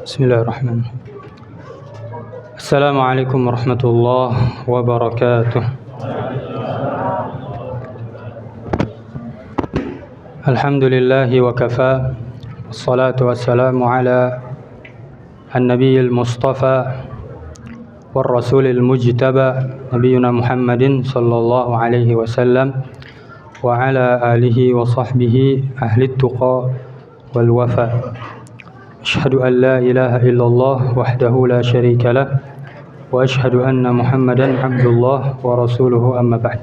Bismillahirrahmanirrahim. Assalamualaikum warahmatullahi wabarakatuh. Alhamdulillahi wa kafa. Wassalatu wassalamu ala an-nabiyil mustafa wal rasulil mujtaba nabiyuna Muhammadin sallallahu alaihi wasallam wa ala alihi wa sahbihi ahli tuqa wal wafa. Asyhadu an la ilaha illallah wahdahu la syarika lah wa asyhadu anna Muhammadan abdullah wa rasuluhu amma ba'd.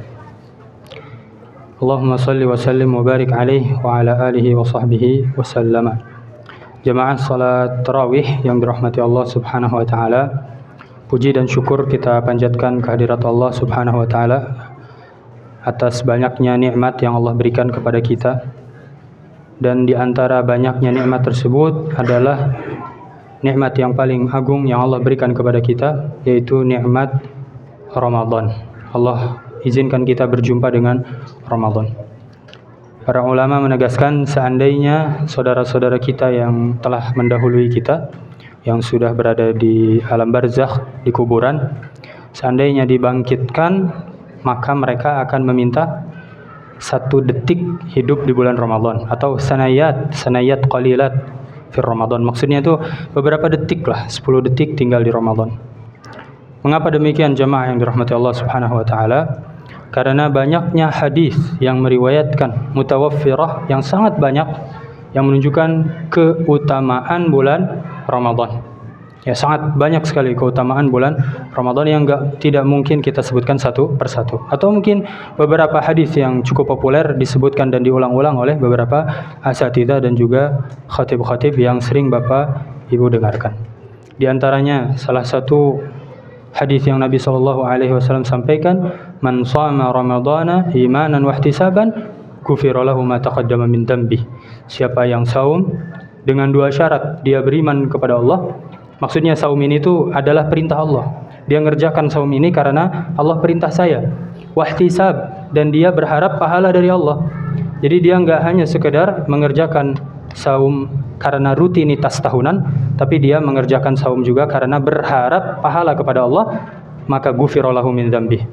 Allahumma salli wa sallim wa barik alaihi wa ala alihi wa sahbihi wa sallama. Jamaah salat tarawih yang dirahmati Allah Subhanahu wa taala, puji dan syukur kita panjatkan kehadirat Allah Subhanahu wa taala atas banyaknya nikmat yang Allah berikan kepada kita. Dan di antara banyaknya nikmat tersebut adalah nikmat yang paling agung yang Allah berikan kepada kita, yaitu nikmat Ramadan. Allah izinkan kita berjumpa dengan Ramadan. Para ulama menegaskan seandainya saudara-saudara kita yang telah mendahului kita, yang sudah berada di alam barzakh, di kuburan, seandainya dibangkitkan, maka mereka akan meminta 1 detik hidup di bulan Ramadan, atau sanayat qalilat fi Ramadan. Maksudnya itu beberapa detik lah, 10 detik tinggal di Ramadan. Mengapa demikian jemaah yang dirahmati Allah Subhanahu wa taala? Karena banyaknya hadis yang meriwayatkan mutawaffirah yang sangat banyak yang menunjukkan keutamaan bulan Ramadan. Ya, sangat banyak sekali keutamaan bulan Ramadan yang tidak mungkin kita sebutkan satu persatu. Atau mungkin beberapa hadis yang cukup populer disebutkan dan diulang-ulang oleh beberapa asatidzah dan juga khatib-khatib yang sering Bapak Ibu dengarkan. Di antaranya salah satu hadis yang Nabi SAW sampaikan, "Man shama Ramadhana imanan wa ihtisaban, ghufira lahu ma taqaddama min dhanbi." Siapa yang saum dengan 2 syarat, dia beriman kepada Allah. Maksudnya saum ini itu adalah perintah Allah. Dia ngerjakan saum ini karena Allah perintah saya. Wahtisab, dan dia berharap pahala dari Allah. Jadi dia enggak hanya sekedar mengerjakan saum karena rutinitas tahunan, tapi dia mengerjakan saum juga karena berharap pahala kepada Allah, maka ghufira lahu min dzambi.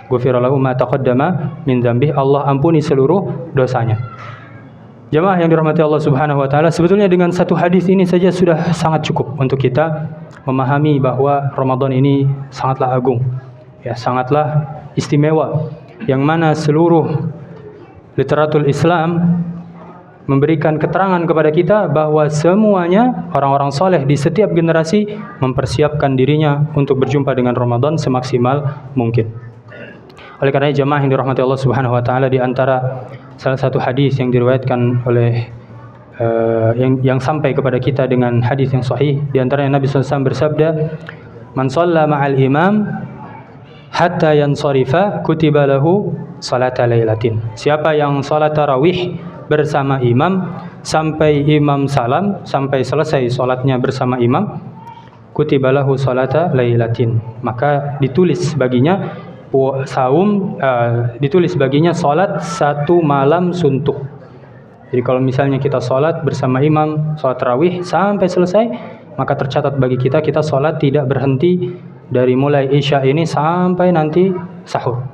Ghufira lahu ma taqaddama min dzambi. Allah ampuni seluruh dosanya. Jemaah yang dirahmati Allah Subhanahu wa taala, sebetulnya dengan 1 hadis ini saja sudah sangat cukup untuk kita memahami bahwa Ramadan ini sangatlah agung, ya, sangatlah istimewa, yang mana seluruh literatur Islam memberikan keterangan kepada kita bahwa semuanya orang-orang soleh di setiap generasi mempersiapkan dirinya untuk berjumpa dengan Ramadan semaksimal mungkin. Oleh karena jemaah yang dirahmati Allah Subhanahu wa taala, di antara salah satu hadis yang diriwayatkan oleh yang sampai kepada kita dengan hadis yang sahih, di antaranya Nabi SAW bersabda, "Man shalla ma'al imam hatta yansarifa kutiba lahu salata lailatin." Siapa yang salat tarawih bersama imam sampai imam salam, sampai selesai salatnya bersama imam, kutiba lahu salata lailatin, maka ditulis baginya ditulis baginya salat 1 malam suntuk. Jadi kalau misalnya kita salat bersama imam, salat tarawih sampai selesai, maka tercatat bagi kita salat tidak berhenti dari mulai isya ini sampai nanti sahur.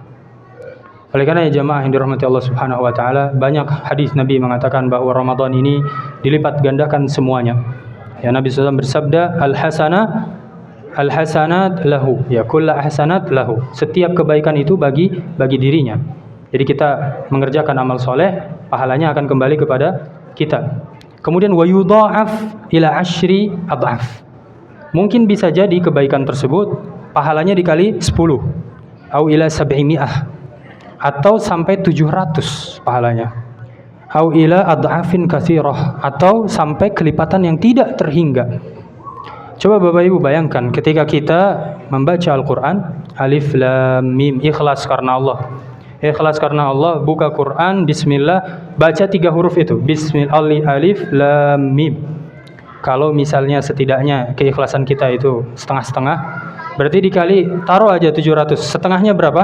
Oleh karena jemaah yang dirahmati Allah Subhanahu wa taala, banyak hadis Nabi mengatakan bahwa Ramadan ini dilipat gandakan semuanya. Ya, Nabi SAW bersabda, Al-hasanat lahu, ya, kullu hasanat lahu. Setiap kebaikan itu bagi dirinya. Jadi kita mengerjakan amal soleh, pahalanya akan kembali kepada kita. Kemudian wa yudha'af ila 10 adhaf. Mungkin bisa jadi kebaikan tersebut pahalanya dikali 10, au ila 700, atau sampai 700 pahalanya. Au ila adhafin katsirah, atau sampai kelipatan yang tidak terhingga. Coba Bapak Ibu bayangkan ketika kita membaca Al-Quran, alif lam mim, ikhlas karena Allah. Ikhlas karena Allah, buka Quran, bismillah, baca 3 huruf itu, bismillah, alif lam mim. Kalau misalnya setidaknya keikhlasan kita itu setengah-setengah, berarti dikali, taruh aja 700, setengahnya berapa?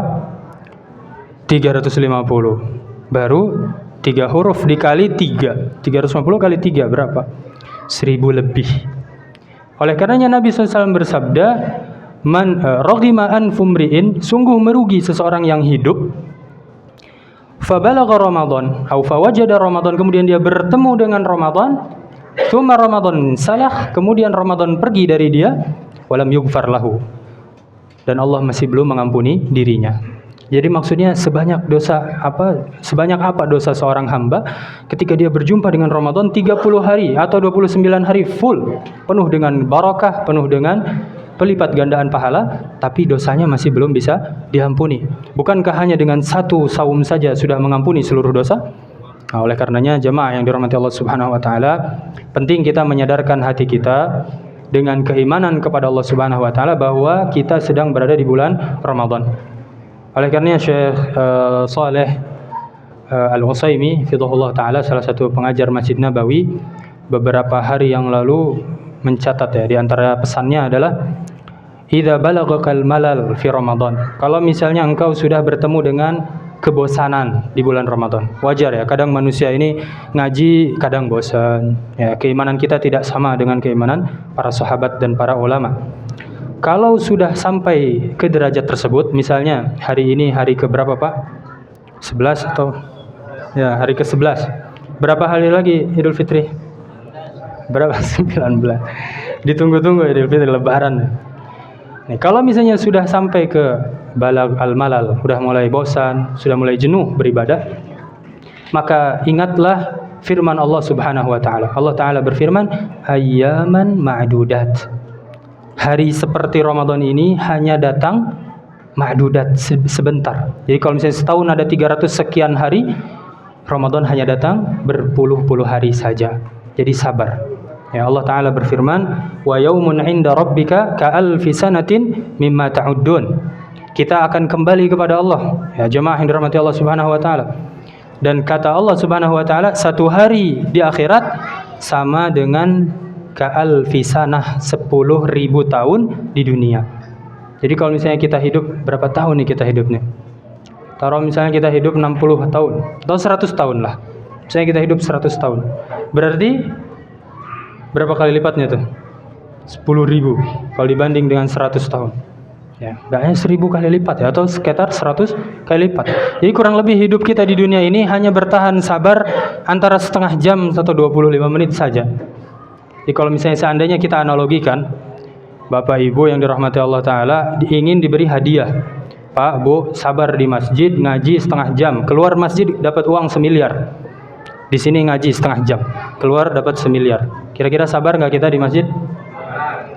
350. Baru 3 huruf dikali 3, 350 kali 3 berapa? 1000 lebih. Oleh karenanya Nabi SAW bersabda, man raghima anfumri'in, sungguh merugi seseorang yang hidup, fabalagha Ramadan atau fawajada Ramadan, kemudian dia bertemu dengan Ramadan, tsumma Ramadan salah, kemudian Ramadan pergi dari dia, walam yughfar lahu, dan Allah masih belum mengampuni dirinya. Jadi maksudnya sebanyak apa dosa seorang hamba ketika dia berjumpa dengan Ramadan 30 hari atau 29 hari full, penuh dengan barakah, penuh dengan pelipat gandaan pahala, tapi dosanya masih belum bisa diampuni. Bukankah hanya dengan satu saum saja sudah mengampuni seluruh dosa? Nah, oleh karenanya jemaah yang dirahmati Allah Subhanahu wa taala, penting kita menyadarkan hati kita dengan keimanan kepada Allah Subhanahu wa taala bahwa kita sedang berada di bulan Ramadan. Oleh karenanya Syekh Saleh Al-Utsaimin fidhahullah taala, salah satu pengajar Masjid Nabawi, beberapa hari yang lalu mencatat ya, di antara pesannya adalah idza balaghakal malal fi Ramadan. Kalau misalnya engkau sudah bertemu dengan kebosanan di bulan Ramadan. Wajar ya, kadang manusia ini ngaji kadang bosan. Ya, keimanan kita tidak sama dengan keimanan para sahabat dan para ulama. Kalau sudah sampai ke derajat tersebut, misalnya hari ini hari ke-berapa Pak? 11 atau ya hari ke-11. Berapa hari lagi Idul Fitri? Berapa? 19. Ditunggu-tunggu Idul Fitri, Lebaran. Nih, kalau misalnya sudah sampai ke balag al-malal, sudah mulai bosan, sudah mulai jenuh beribadah, maka ingatlah firman Allah Subhanahu wa taala. Allah taala berfirman, ayyaman ma'dudat. Hari seperti Ramadan ini hanya datang ma'dudat, sebentar. Jadi kalau misalnya setahun ada 300 sekian hari, Ramadan hanya datang berpuluh-puluh hari saja. Jadi sabar. Ya, Allah Ta'ala berfirman, wa yaumun 'inda rabbika ka'alfi sanatin mimma ta'uddun. Kita akan kembali kepada Allah. Ya, jemaah yang dirahmati Allah Subhanahu wa taala. Dan kata Allah Subhanahu wa taala, satu hari di akhirat sama dengan ka'alfi sanah, 10.000 tahun di dunia. Jadi kalau misalnya kita hidup, berapa tahun nih kita hidup nih? Taruh misalnya kita hidup 60 tahun atau 100 tahun lah. Misalnya kita hidup 100 tahun. Berarti berapa kali lipatnya tuh? 10.000 kalau dibanding dengan 100 tahun. Ya, enggaknya 1000 kali lipat ya, atau sekitar 100 kali lipat. Jadi kurang lebih hidup kita di dunia ini hanya bertahan sabar antara setengah jam atau 25 menit saja. Jadi kalau misalnya seandainya kita analogikan, Bapak Ibu yang dirahmati Allah Ta'ala ingin diberi hadiah, Pak, Bu, sabar di masjid, ngaji setengah jam, keluar masjid dapat uang 1 miliar. Di sini ngaji setengah jam, keluar dapat 1 miliar. Kira-kira sabar nggak kita di masjid?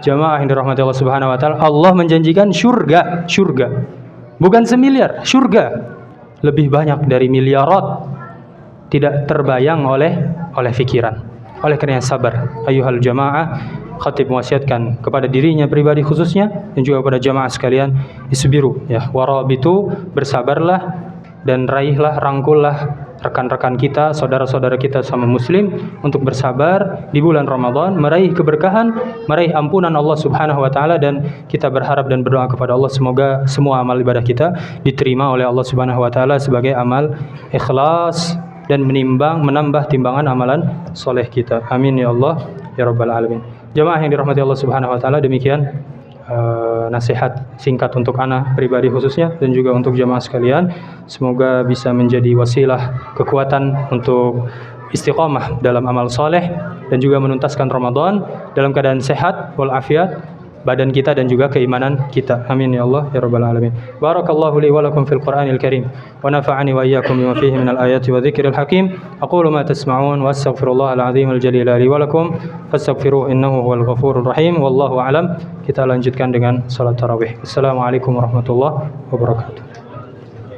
Jamaah yang dirahmati Allah Subhanahu Wa Ta'ala, Allah menjanjikan surga, bukan 1 miliar, surga lebih banyak dari miliarat, tidak terbayang oleh pikiran. Oleh karena sabar, ayyuhal jamaah, khatib mewasiatkan kepada dirinya pribadi khususnya dan juga kepada jamaah sekalian, isbiru ya, warabitu, bersabarlah dan raihlah, rangkullah rekan-rekan kita, saudara-saudara kita sama muslim untuk bersabar di bulan Ramadan, meraih keberkahan, meraih ampunan Allah Subhanahu wa taala, dan kita berharap dan berdoa kepada Allah semoga semua amal ibadah kita diterima oleh Allah Subhanahu wa taala sebagai amal ikhlas dan menambah timbangan amalan soleh kita. Amin ya Allah ya rabbal alamin. Jemaah yang dirahmati Allah Subhanahu wa taala, demikian nasihat singkat untuk ana pribadi khususnya dan juga untuk jemaah sekalian. Semoga bisa menjadi wasilah kekuatan untuk istiqamah dalam amal soleh dan juga menuntaskan Ramadan dalam keadaan sehat walafiat badan kita dan juga keimanan kita. Amin ya Allah ya rabbal alamin. Barakallahu li wa lakum fil Qur'anil Karim wa nafa'ani wa iyyakum bima fihi minal ayati wa dzikril hakim. Aqulu ma tasma'un wa astaghfirullahal azim al jalil li wa lakum fastaghfiruhu innahu huwal ghafurur rahim. Wallahu a'lam. Kita lanjutkan dengan salat tarawih. Assalamualaikum warahmatullahi wabarakatuh.